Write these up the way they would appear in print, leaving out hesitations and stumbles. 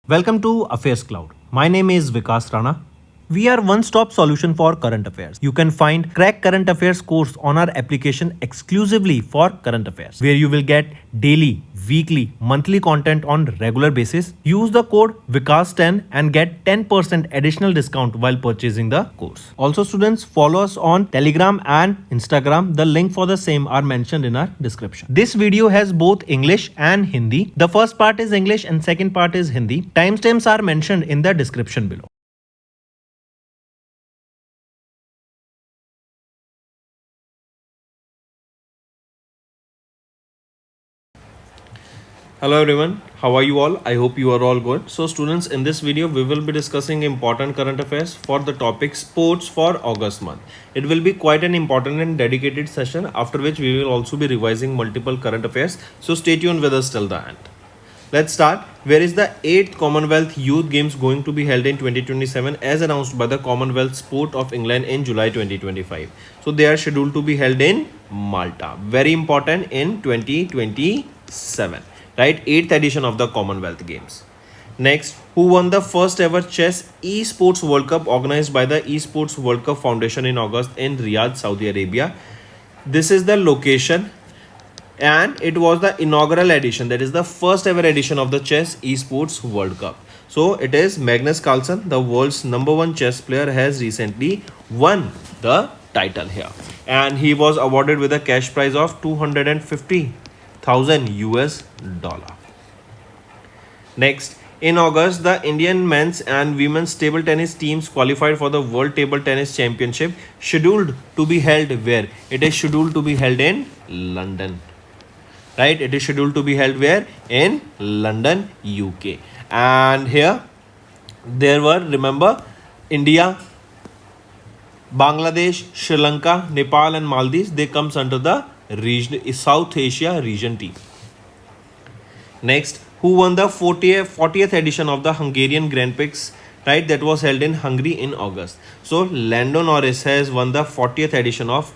Welcome to AffairsCloud. My name is Vikas Rana. We are one-stop solution for current affairs. You can find Crack Current Affairs course on our application exclusively for current affairs, where you will get daily, weekly, monthly content on regular basis. Use the code VIKAS10 and get 10% additional discount while purchasing the course. Also, students, follow us on Telegram and Instagram. The link for the same are mentioned in our description. This video has both English and Hindi. The first part is English and second part is Hindi. Timestamps are mentioned in the description below. Hello everyone, how are you all? I hope you are all good. So students, in this video we will be discussing important current affairs for the topic sports for August month. It will be quite an important and dedicated session, after which we will also be revising multiple current affairs. So stay tuned with us till the end. Let's start. Where is the 8th Commonwealth Youth Games going to be held in 2027 as announced by the Commonwealth Sport of England in July 2025? So they are scheduled to be held in Malta. Very important, in 2027. Right, 8th edition of the Commonwealth Games. Next, who won the first ever chess esports World Cup organized by the Esports World Cup Foundation in August in Riyadh, Saudi Arabia? This is the location, and it was the inaugural edition, that is the first ever edition of the chess esports World Cup. So it is Magnus Carlsen, the world's #1 chess player, has recently won the title here, and he was awarded with a cash prize of $250,000 US. Next, in August, the Indian men's and women's table tennis teams qualified for the World Table Tennis Championship, scheduled to be held where? It is scheduled to be held in London. Right, it is scheduled to be held where? In London, UK. And here there were, remember, India, Bangladesh, Sri Lanka, Nepal and Maldives. They comes under the region, South Asia region team. Next, who won the 40th edition of the Hungarian Grand Prix, right, that was held in Hungary in August. So Lando Norris has won the 40th edition of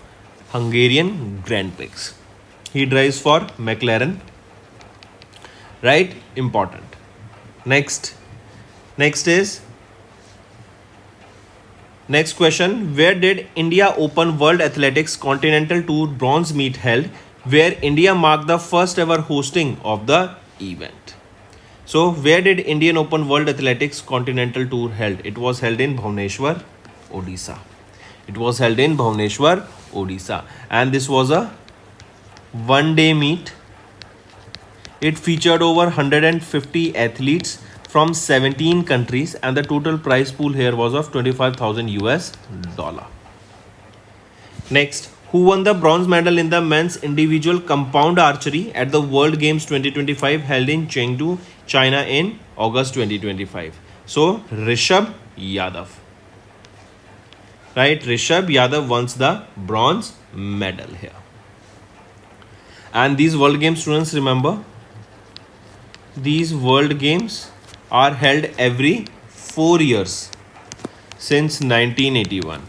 Hungarian Grand Prix. He drives for McLaren, right? Important. Next question, where did India Open World Athletics Continental Tour bronze meet held, where India marked the first ever hosting of the event? So where did Indian Open World Athletics Continental Tour held? It was held in Bhubaneswar, Odisha. And this was a one-day meet. It featured over 150 athletes from 17 countries, and the total prize pool here was of $25,000 US. Next, who won the bronze medal in the men's individual compound archery at the World Games 2025 held in Chengdu, China in August 2025? So Rishabh Yadav. Right, Rishabh Yadav won the bronze medal here. And these World Games, students, remember, these World Games are held every 4 years since 1981.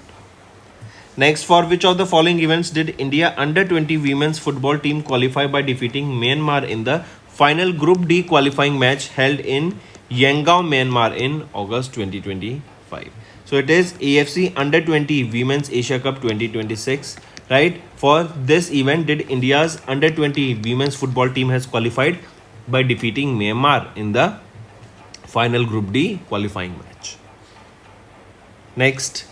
Next, for which of the following events did India under-20 women's football team qualify by defeating Myanmar in the final Group D qualifying match held in Yangon, Myanmar in August 2025? So it is AFC Under-20 Women's Asia Cup 2026. Right, for this event did India's under-20 women's football team has qualified by defeating Myanmar in the final Group D qualifying match. Next,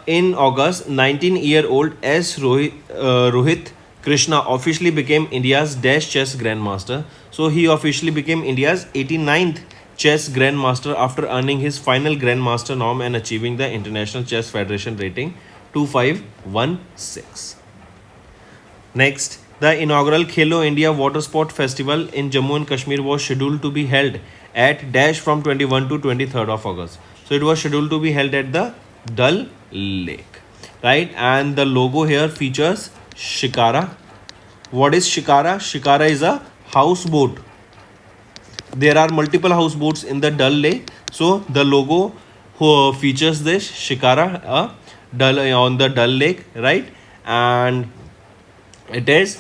in August, 19-year-old S. Rohit Krishna officially became India's Dash Chess Grandmaster. So he officially became India's 89th Chess Grandmaster after earning his final Grandmaster norm and achieving the International Chess Federation rating 2516. Next, the inaugural Khelo India Water Sport Festival in Jammu and Kashmir was scheduled to be held at Dash from 21 to 23rd of August. So it was scheduled to be held at the Dal Lake, right? And the logo here features Shikara. What is Shikara? Shikara is a houseboat. There are multiple houseboats in the Dal Lake. So the logo features this Shikara on the Dal Lake, right? And it is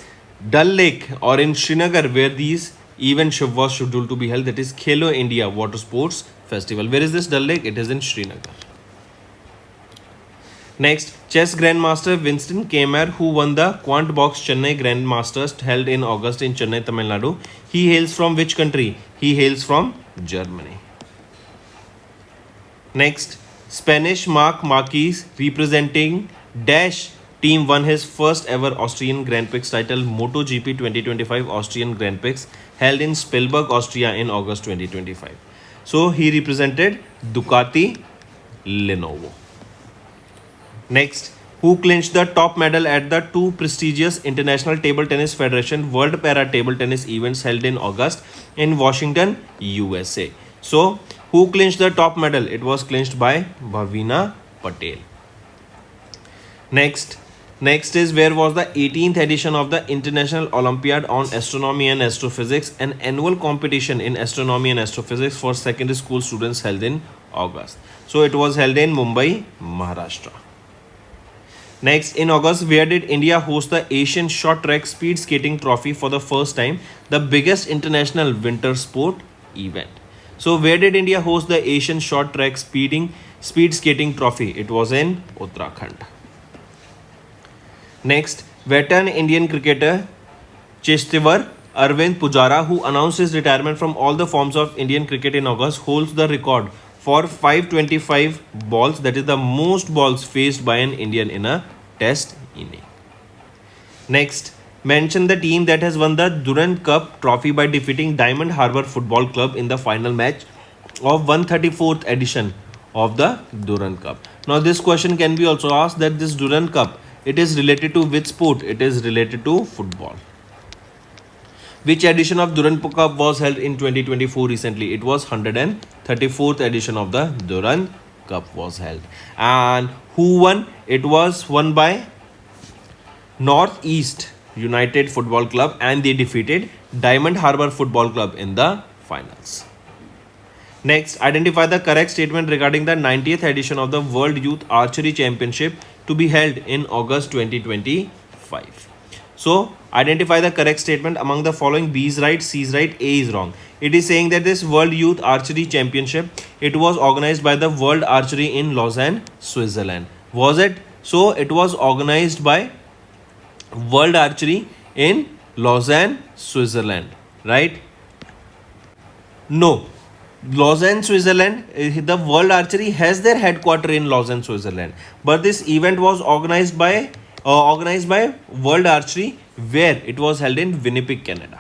Dal Lake or in Srinagar where these event was scheduled to be held, that is Khelo India Water Sports Festival. Where is this Dal Lake? It is in Srinagar. Next, chess grandmaster Winston Kemar, who won the Quant Box Chennai Grandmasters held in August in Chennai, Tamil Nadu. He hails from which country? He hails from Germany. Next, Spanish Marc Marquez representing Dash team won his first ever Austrian Grand Prix title, MotoGP 2025 Austrian Grand Prix held in Spielberg, Austria in August 2025. So he represented Ducati Lenovo. Next, who clinched the top medal at the two prestigious International Table Tennis Federation World Para Table Tennis events held in August in Washington, USA. So, who clinched the top medal? It was clinched by Bhavina Patel. Next is where was the 18th edition of the International Olympiad on Astronomy and Astrophysics, an annual competition in astronomy and astrophysics for secondary school students held in August. So, it was held in Mumbai, Maharashtra. Next, in August, where did India host the Asian Short Track Speed Skating Trophy for the first time, the biggest international winter sport event? So, where did India host the Asian Short Track Speed Skating Trophy? It was in Uttarakhand. Next, veteran Indian cricketer Cheshtivar Arvind Pujara, who announced his retirement from all the forms of Indian cricket in August, holds the record for 525 balls, that is the most balls faced by an Indian in a test inning. Next, mention the team that has won the Durand Cup trophy by defeating Diamond Harbour Football Club in the final match of 134th edition of the Durand Cup. Now this question can be also asked that this Durand Cup, it is related to which sport? It is related to football. Which edition of Durand Cup was held in 2024 recently? It was 134th edition of the Durand Cup was held. And who won? It was won by Northeast United Football Club, and they defeated Diamond Harbour Football Club in the finals. Next, identify the correct statement regarding the 90th edition of the World Youth Archery Championship to be held in August 2025. So, identify the correct statement among the following. B is right, C is right, A is wrong. It is saying that this World Youth Archery Championship, it was organized by the World Archery in Lausanne, Switzerland. Was it? So, it was organized by World Archery in Lausanne, Switzerland, right? No. Lausanne, Switzerland, the World Archery has their headquarters in Lausanne, Switzerland. But this event was organized by World Archery, where it was held in Winnipeg, Canada.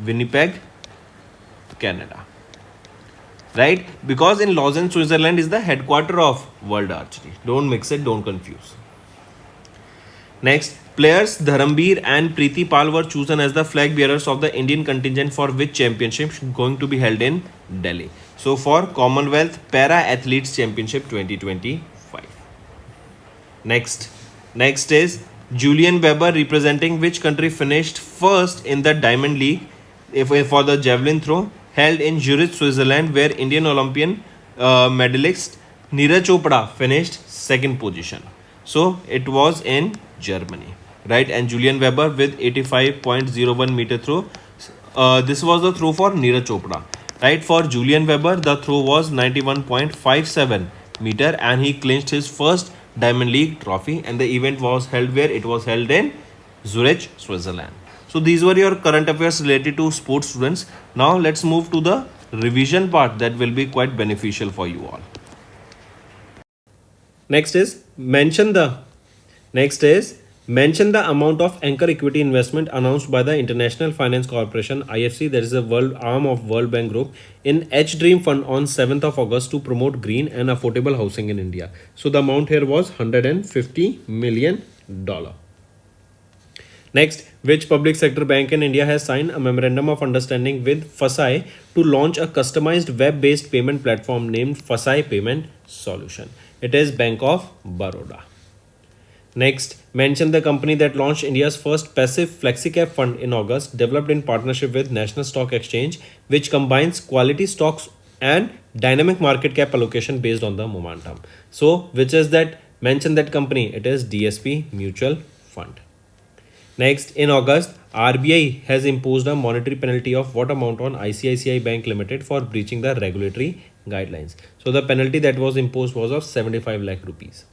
Winnipeg, Canada. Right? Because in Lausanne, Switzerland is the headquarters of World Archery. Don't mix it, don't confuse. Next, players Dharamveer and Preeti Pal were chosen as the flag bearers of the Indian contingent for which championship going to be held in Delhi. So for Commonwealth Para Athletes Championship 2025. Next is Julian Weber representing which country finished first in the Diamond League for the javelin throw held in Zurich, Switzerland, where Indian Olympian medalist Neeraj Chopra finished second position. So it was in Germany, right? And Julian Weber with 85.01 meter throw. This was the throw for Neeraj Chopra, right? For Julian Weber, the throw was 91.57 meter, and he clinched his first Diamond League trophy. And the event was held where? It was held in Zurich, Switzerland. So these were your current affairs related to sports students. Now let's move to the revision part that will be quite beneficial for you all. Next is mention the amount of anchor equity investment announced by the International Finance Corporation IFC, that is a world arm of World Bank Group, in H Dream Fund on 7th of August to promote green and affordable housing in India. So the amount here was $150 million. Next, which public sector bank in India has signed a memorandum of understanding with FSI to launch a customized web-based payment platform named FSI Payment Solution? It is Bank of Baroda. Next, mention the company that launched India's first passive flexi-cap fund in August, developed in partnership with National Stock Exchange, which combines quality stocks and dynamic market cap allocation based on the momentum. So, which is that? Mention that company. It is DSP Mutual Fund. Next, in August, RBI has imposed a monetary penalty of what amount on ICICI Bank Limited for breaching the regulatory guidelines. So the penalty that was imposed was of 75 lakh rupees.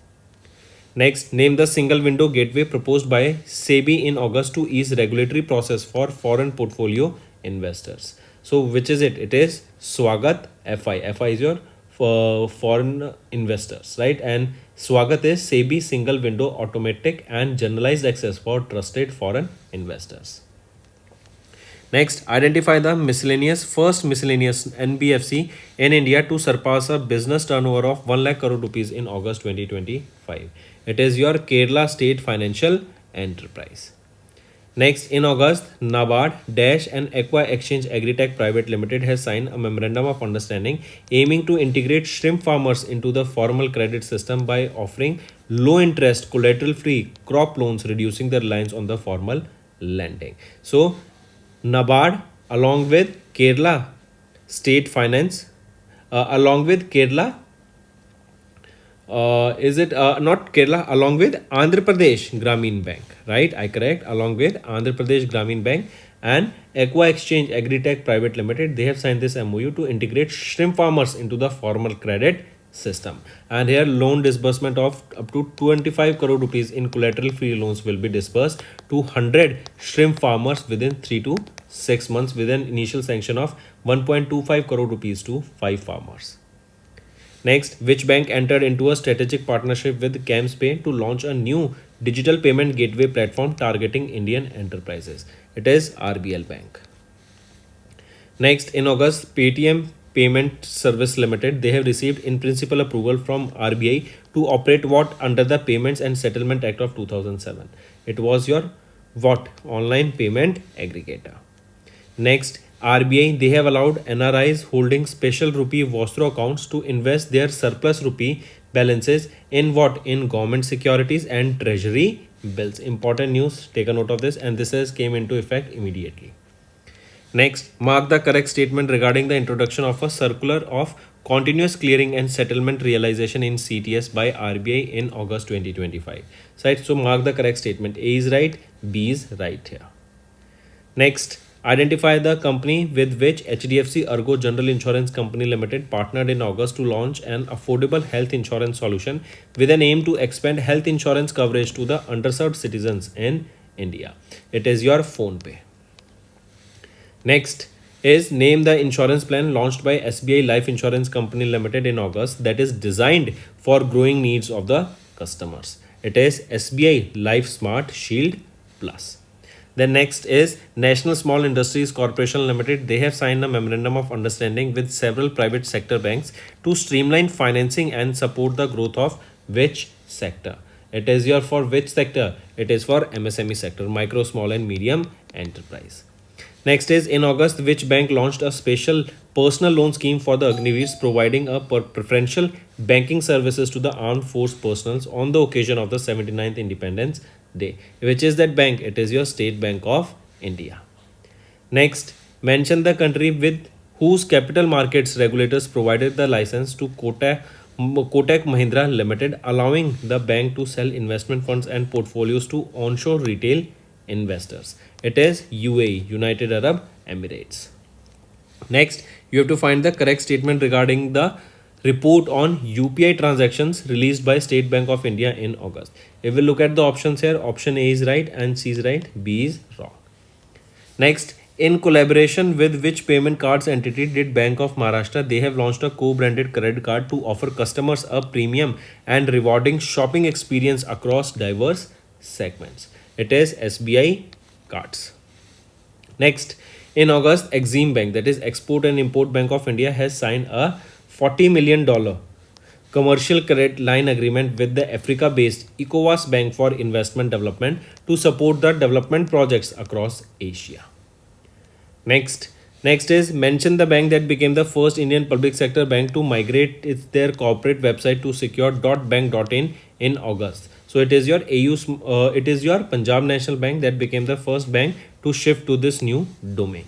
Next, name the single window gateway proposed by SEBI in August to ease regulatory process for foreign portfolio investors. So which is it? It is Swagat FI. FI is your foreign investors, right? And Swagat is SEBI single window automatic and generalized access for trusted foreign investors. Next, identify the first miscellaneous NBFC in India to surpass a business turnover of 1 lakh crore rupees in August 2025. It is your Kerala State Financial Enterprise. Next, in August, NABARD Dash and Aqua Exchange Agritech Private Limited has signed a memorandum of understanding aiming to integrate shrimp farmers into the formal credit system by offering low interest collateral free crop loans, reducing the reliance on the formal lending. So NABARD along with Kerala State Finance along with Kerala is it not Kerala, along with Andhra Pradesh Gramin Bank, right? I correct, along with Andhra Pradesh Gramin Bank and Aqua Exchange Agritech Private Limited, they have signed this MOU to integrate shrimp farmers into the formal credit system. And here loan disbursement of up to 25 crore rupees in collateral free loans will be disbursed to 100 shrimp farmers within 3 to 6 months with an initial sanction of 1.25 crore rupees to 5 farmers. Next, which bank entered into a strategic partnership with CAMSPay to launch a new digital payment gateway platform targeting Indian enterprises? It is RBL Bank. Next, in August, Paytm Payment Service Limited, they have received in principle approval from RBI to operate what under the Payments and Settlement Act of 2007. It was your what online payment aggregator. Next, RBI, they have allowed NRIs holding special rupee Vostro accounts to invest their surplus rupee balances in what? In government securities and treasury bills. Important news, take a note of this, and this has came into effect immediately. Next, mark the correct statement regarding the introduction of a circular of continuous clearing and settlement realization in CTS by RBI in August 2025. Right, so mark the correct statement. A is right, B is right here. Next, identify the company with which HDFC Ergo General Insurance Company Limited partnered in August to launch an affordable health insurance solution with an aim to expand health insurance coverage to the underserved citizens in India. It is your PhonePe. Next is name the insurance plan launched by SBI Life Insurance Company Limited in August that is designed for growing needs of the customers. It is SBI Life Smart Shield Plus. Then next is National Small Industries Corporation Limited. They have signed a memorandum of understanding with several private sector banks to streamline financing and support the growth of which sector? It is your for which sector? It is for MSME sector, micro, small and medium enterprise. Next is in August, which bank launched a special personal loan scheme for the Agniveers, providing a preferential banking services to the armed force personnel on the occasion of the 79th Independence Day. Which is that bank? It is your State Bank of India. Next, mention the country with whose capital markets regulators provided the license to Kotak Mahindra Limited, allowing the bank to sell investment funds and portfolios to onshore retail investors. It is UAE, United Arab Emirates. Next, you have to find the correct statement regarding the report on UPI transactions released by State Bank of India in August. If we look at the options here, option A is right and C is right, B is wrong. Next, in collaboration with which payment cards entity did Bank of Maharashtra, they have launched a co-branded credit card to offer customers a premium and rewarding shopping experience across diverse segments. It is SBI cards. Next, in August, Exim Bank, that is Export and Import Bank of India, has signed a $40 million commercial credit line agreement with the Africa-based ECOWAS Bank for Investment Development to support the development projects across Asia. Next is mention the bank that became the first Indian public sector bank to migrate their corporate website to secure.bank.in in August. So it is your it is your Punjab National Bank that became the first bank to shift to this new domain.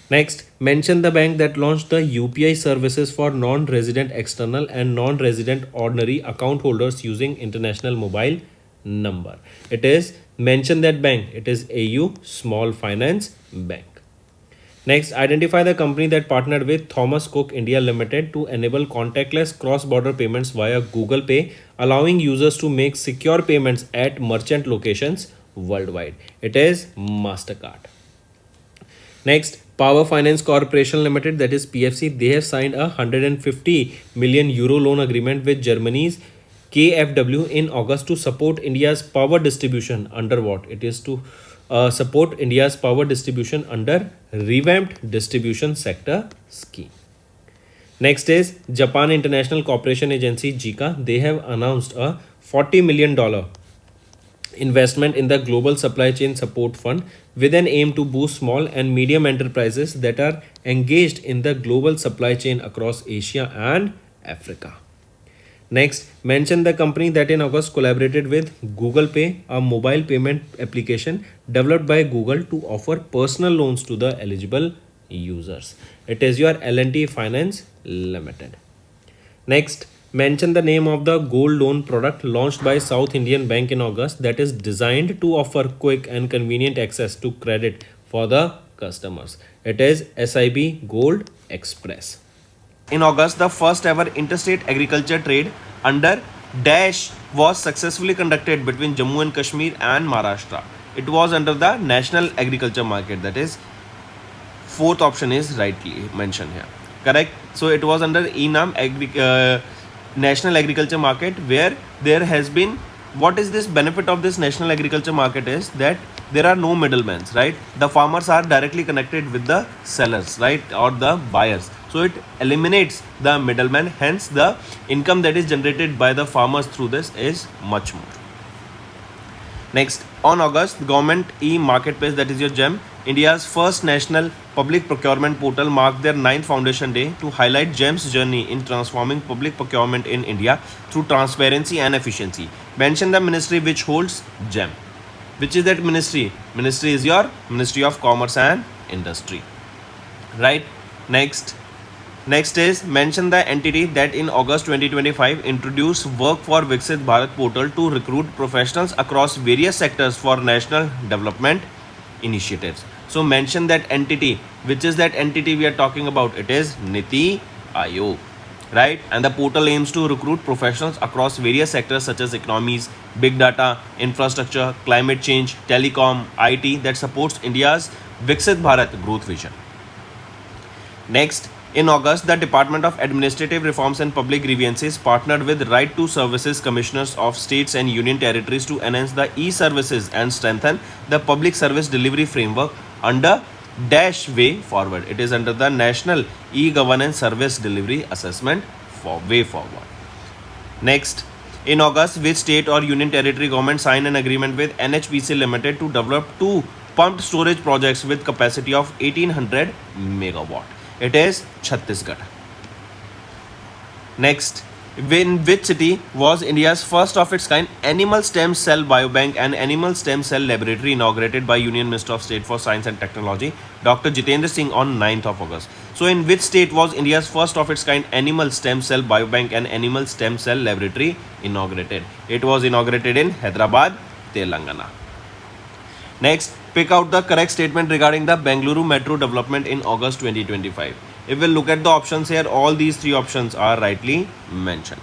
Next, mention the bank that launched the UPI services for non-resident external and non-resident ordinary account holders using international mobile number. It is Mention that bank. It is AU Small Finance Bank. Next, identify the company that partnered with Thomas Cook India Limited to enable contactless cross-border payments via Google Pay, allowing users to make secure payments at merchant locations worldwide. It is MasterCard. Next, Power Finance Corporation Limited, that is PFC, they have signed a 150 million euro loan agreement with Germany's KfW in August to support India's power distribution under what? It is to support India's power distribution under revamped distribution sector scheme. Next is Japan International Cooperation Agency JICA. They have announced a $40 million investment in the Global Supply Chain Support Fund with an aim to boost small and medium enterprises that are engaged in the global supply chain across Asia and Africa. Next, mention the company that in August collaborated with Google Pay, a mobile payment application developed by Google to offer personal loans to the eligible users. It is your L&T Finance Limited. Next, mention the name of the gold loan product launched by South Indian Bank in August that is designed to offer quick and convenient access to credit for the customers. It is SIB Gold Express. In August, the first ever interstate agriculture trade under Dash was successfully conducted between Jammu and Kashmir and Maharashtra. It was under the National Agriculture Market, that is, fourth option is rightly mentioned here. Correct? So it was under ENAM National Agriculture Market, where there has been, what is this benefit of this National Agriculture Market is that there are no middlemen, right? The farmers are directly connected with the sellers, right, or the buyers. So it eliminates the middleman, hence the income that is generated by the farmers through this is much more. Next, on August, the Government e-Marketplace, that is your GEM, India's first national public procurement portal, marked their 9th foundation day to highlight GEM's journey in transforming public procurement in India through transparency and efficiency. Mention the ministry which holds GEM. Which is that ministry? Ministry is your Ministry of Commerce and Industry. Right? Next is mention the entity that in August 2025 introduced Work for Viksit Bharat portal to recruit professionals across various sectors for national development initiatives. So mention that entity. Which is that entity we are talking about? It is Niti Aayog, right? And the portal aims to recruit professionals across various sectors such as economies, big data, infrastructure, climate change, telecom, IT that supports India's Viksit Bharat growth vision. Next, in August, the Department of Administrative Reforms and Public Grievances partnered with Right to Services Commissioners of States and Union Territories to enhance the e-services and strengthen the public service delivery framework under Dash Way Forward. It is under the National E-Governance Service Delivery Assessment for Way Forward. Next, in August, which state or union territory government signed an agreement with NHPC Limited to develop 2 pumped storage projects with capacity of 1800 megawatt. It is Chhattisgarh. Next, in which city was India's first of its kind animal stem cell biobank and animal stem cell laboratory inaugurated by Union Minister of State for Science and Technology, Dr. Jitendra Singh, on 9th of August. So in which state was India's first of its kind animal stem cell biobank and animal stem cell laboratory inaugurated? It was inaugurated in Hyderabad, Telangana. Next, pick out the correct statement regarding the Bengaluru Metro development in August 2025. If we look at the options here, all these 3 options are rightly mentioned.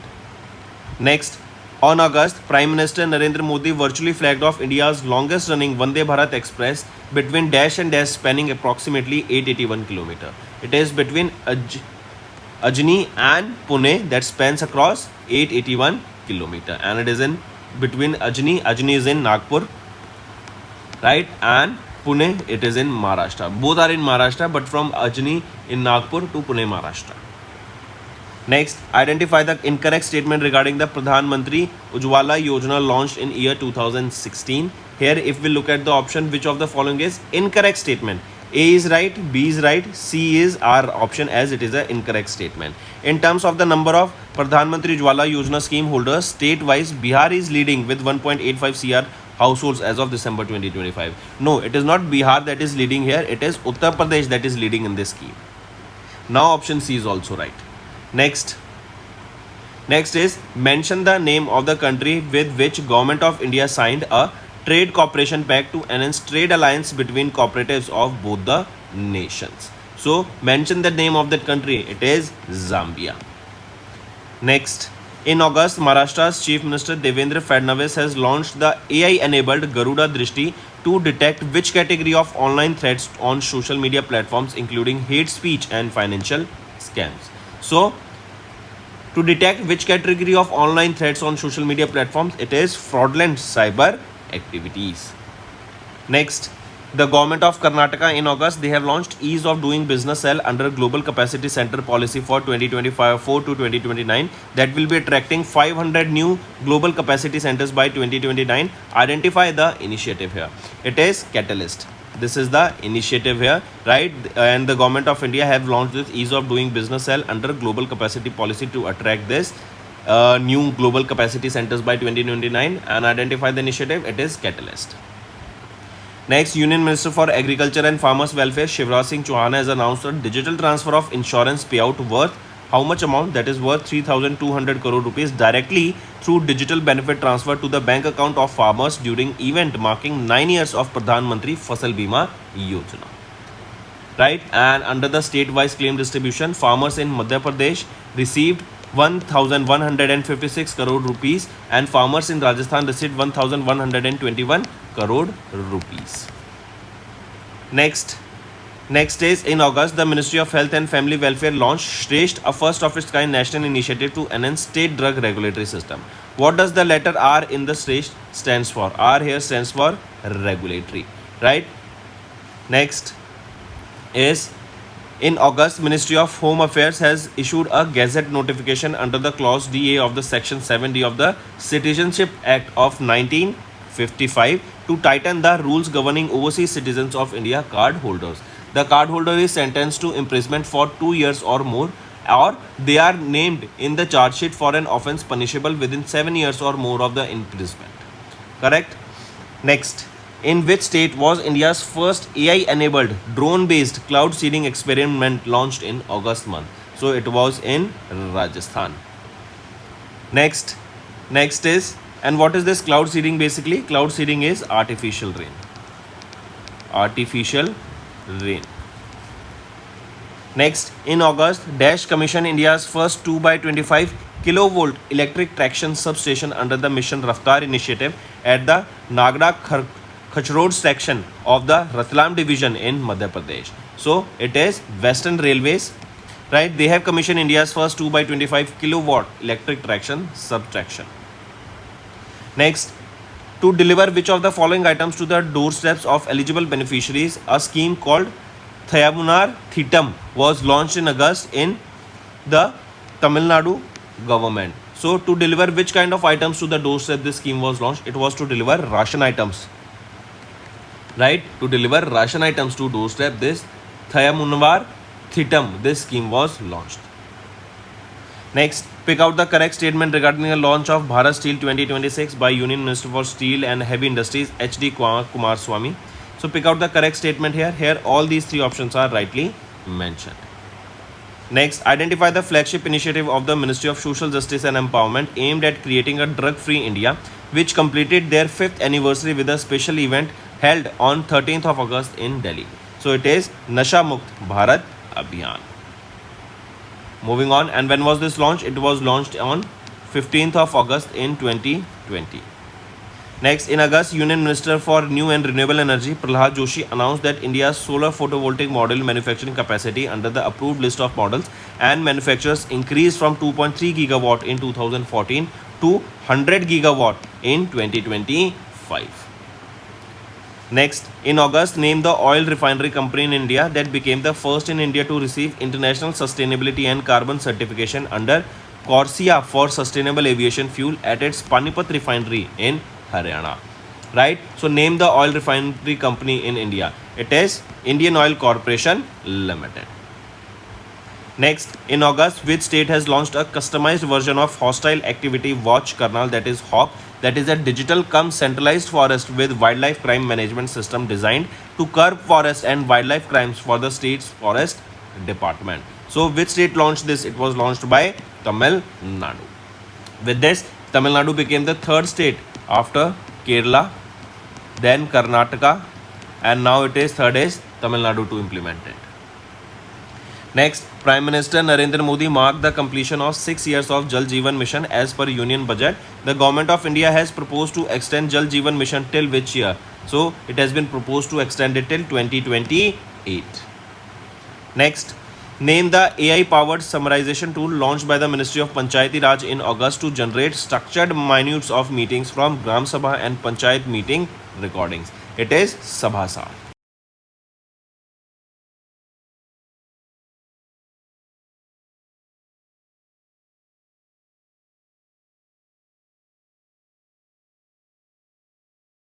Next, on August, Prime Minister Narendra Modi virtually flagged off India's longest running Vande Bharat Express between Dash and Dash, spanning approximately 881 km. It is between Ajni and Pune, that spans across 881 km, and it is in between Ajni is in Nagpur, right, and Pune, it is in Maharashtra. Both are in Maharashtra, but from Ajni in Nagpur to Pune, Maharashtra. Next, identify the incorrect statement regarding the Pradhan Mantri Ujjwala Yojana launched in year 2016. Here, if we look at the option, which of the following is incorrect statement? A is right, B is right, C is our option as it is an incorrect statement. In terms of the number of Pradhan Mantri Ujjwala Yojana scheme holders, state-wise, Bihar is leading with 1.85 CR households as of December 2025. No, it is not Bihar that is leading here. It is Uttar Pradesh that is leading in this scheme. Now option C is also right. Next is mention the name of the country with which Government of India signed a Trade Cooperation Pact to enhance trade alliance between cooperatives of both the nations. So mention the name of that country. It is Zambia. Next, in August, Maharashtra's Chief Minister Devendra Fadnavis has launched the AI-enabled Garuda Drishti to detect which category of online threats on social media platforms, including hate speech and financial scams. So, to detect which category of online threats on social media platforms, it is fraudulent cyber activities. Next, the government of Karnataka in August, they have launched Ease of Doing Business Cell under Global Capacity Center policy for 2025 to 2029 that will be attracting 500 new global capacity centers by 2029. Identify the initiative here. It is Catalyst. This is the initiative here, right? And the government of India have launched this Ease of Doing Business Cell under Global Capacity Policy to attract this new global capacity centers by 2029 and identify the initiative. It is Catalyst. Next, Union Minister for Agriculture and Farmers Welfare Shivraj Singh Chauhan has announced a digital transfer of insurance payout worth how much amount? That is worth 3,200 crore rupees directly through digital benefit transfer to the bank account of farmers during event marking 9 years of Pradhan Mantri Fasal Bima Yojana. Right? And under the state-wise claim distribution, farmers in Madhya Pradesh received 1,156 crore rupees and farmers in Rajasthan received 1,121 crore rupees. Next is in August, the Ministry of Health and Family Welfare launched Shresht, a first of its kind national initiative to enhance state drug regulatory system. What does the letter R in the Shresht stands for? R here stands for regulatory, right? Next is in August, Ministry of Home Affairs has issued a gazette notification under the clause DA of the section 7D of the Citizenship Act of 1955 to tighten the rules governing overseas citizens of India card holders. The card holder is sentenced to imprisonment for 2 years or more, or they are named in the charge sheet for an offence punishable within 7 years or more of the imprisonment. Correct? Next, in which state was India's first AI-enabled drone-based cloud seeding experiment launched in August month? So it was in Rajasthan. Next is, and what is this cloud seeding basically? Cloud seeding is artificial rain. Artificial rain. Next, in August, Dash commissioned India's first 2x25 kilovolt electric traction substation under the Mission Raftar initiative at the Nagda Khachroad section of the Ratlam division in Madhya Pradesh. So it is Western Railways, right? They have commissioned India's first 2x25 kilowatt electric traction substation. Next, to deliver which of the following items to the doorsteps of eligible beneficiaries, a scheme called Thayamunar Thitam was launched in August in the Tamil Nadu government. So to deliver which kind of items to the doorstep this scheme was launched? It was to deliver ration items. Right? To deliver ration items to doorstep, this Thayamunar Thitam, this scheme was launched. Next, pick out the correct statement regarding the launch of Bharat Steel 2026 by Union Minister for Steel and Heavy Industries H.D. Kumaraswamy. So pick out the correct statement here. Here all these three options are rightly mentioned. Next, identify the flagship initiative of the Ministry of Social Justice and Empowerment aimed at creating a drug-free India, which completed their 5th anniversary with a special event held on 13th of August in Delhi. So it is Nasha Mukt Bharat Abhiyan. Moving on, and when was this launched? It was launched on 15th of August in 2020. Next, in August, Union Minister for New and Renewable Energy Prahlad Joshi announced that India's solar photovoltaic module manufacturing capacity under the approved list of models and manufacturers increased from 2.3 gigawatt in 2014 to 100 gigawatt in 2025. Next, in August, name the oil refinery company in India that became the first in India to receive International Sustainability and Carbon Certification under CORSIA for Sustainable Aviation Fuel at its Panipat refinery in Haryana. Right? So, name the oil refinery company in India. It is Indian Oil Corporation Limited. Next, in August, which state has launched a customized version of Hostile Activity Watch Kernel, that is HAWK, that is a digital cum centralized forest with wildlife crime management system designed to curb forest and wildlife crimes for the state's forest department. So which state launched this? It was launched by Tamil Nadu. With this, Tamil Nadu became the third state after Kerala then Karnataka, and now it is third is Tamil Nadu to implement it. Next, Prime Minister Narendra Modi marked the completion of 6 years of Jal Jeevan Mission as per Union Budget. The Government of India has proposed to extend Jal Jeevan Mission till which year? So, it has been proposed to extend it till 2028. Next, name the AI-powered summarization tool launched by the Ministry of Panchayati Raj in August to generate structured minutes of meetings from Gram Sabha and Panchayat meeting recordings. It is Sabhasar.